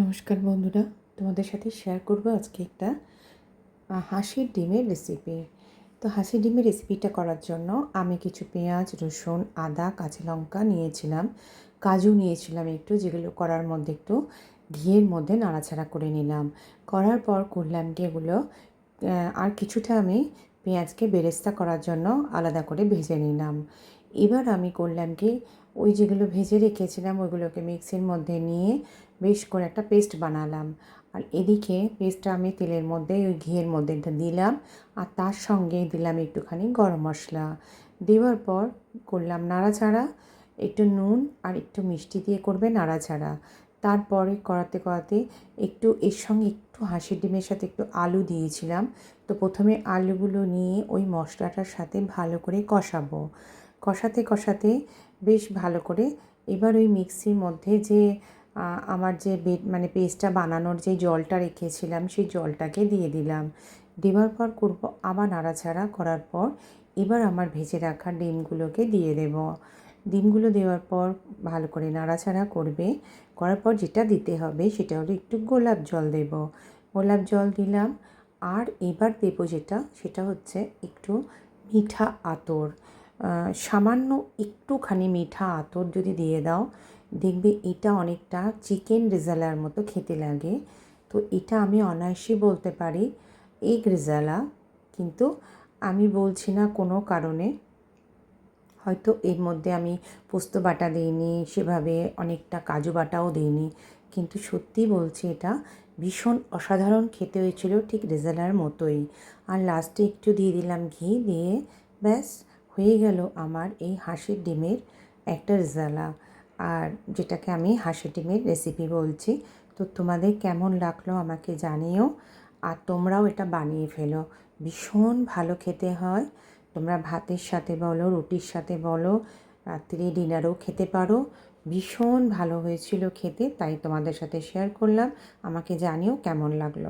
নমস্কার বন্ধুরা, তোমাদের সাথে শেয়ার করব আজকে একটা হাঁসের ডিমের রেসিপি। তো হাঁসের ডিমের রেসিপিটা করার জন্য আমি কিছু পেঁয়াজ, রসুন, আদা, কাঁচা লঙ্কা নিয়েছিলাম, কাজু নিয়েছিলাম একটু, যেগুলো করার মধ্যে একটু ঘিয়ের মধ্যে নাড়াচাড়া করে নিলাম। করার পর করলাম কি এগুলো আর কিছুটা আমি পেঁয়াজকে বেরেস্তা করার জন্য আলাদা করে ভেজে নিলাম। এবার আমি করলাম কি ওই যেগুলো ভেজে রেখেছিলাম ওইগুলোকে মিক্সির মধ্যে নিয়ে বেশ করে একটা পেস্ট বানালাম। আর এদিকে পেস্টটা আমি তেলের মধ্যে ওই ঘিয়ের মধ্যে দিলাম, আর তার সঙ্গে দিলাম একটুখানি গরম মশলা। দেওয়ার পর করলাম নাড়াচাড়া, একটু নুন আর একটু মিষ্টি দিয়ে করবে নাড়াচাড়া। তারপরে করাতে করাতে একটু এর সঙ্গে একটু হাঁসের ডিমের সাথে একটু আলু দিয়েছিলাম। তো প্রথমে আলুগুলো নিয়ে ওই মশলাটার সাথে ভালো করে কষাবো। কষাতে কষাতে বেশ ভালো করে এবার ওই মিক্সির মধ্যে যে আমার যে পেস্টটা বানানোর যে জলটা রেখেছিলাম সেই জলটাকে দিয়ে দিলাম। দেওয়ার পর করব আবার নাড়াচাড়া করার পর এবার আমার ভেজে রাখা ডিমগুলোকে দিয়ে দেব। ডিমগুলো দেওয়ার পর ভালো করে নাড়াচাড়া করবে। করার পর যেটা দিতে হবে সেটা হলো একটু গোলাপ জল দেব। গোলাপ জল দিলাম। আর এবার দেবো সেটা হচ্ছে একটু মিঠা আতর। সামান্য একটুখানি মিঠা আতর যদি দিয়ে দাও, দেখবে এটা অনেকটা চিকেন রেজালার মতো খেতে লাগে। তো এটা আমি অনায়াসেই বলতে পারি এগ রেজালা, কিন্তু আমি বলছি না কোনো কারণে। হয়তো এর মধ্যে আমি পোস্ত বাটা দিইনি, সেভাবে অনেকটা কাজু বাটাও দিইনি, কিন্তু সত্যি বলছি এটা ভীষণ অসাধারণ খেতে হয়েছিল, ঠিক রেজালার মতোই। আর লাস্টে একটু দিয়ে দিলাম ঘি, দিয়ে ব্যাস হয়ে গেল আমার এই হাঁসের ডিমের একটা রেজালা, আর যেটাকে আমি হাঁসের ডিমের রেসিপি বলছি। তো তোমাদের কেমন লাগলো আমাকে জানিও, আর তোমরাও এটা বানিয়ে ফেলো। ভীষণ ভালো খেতে হয়। তোমরা ভাতের সাথে বলো, রুটির সাথে বলো, রাত্রে ডিনারেও খেতে পারো। ভীষণ ভালো হয়েছিল খেতে, তাই তোমাদের সাথে শেয়ার করলাম। আমাকে জানিও কেমন লাগলো।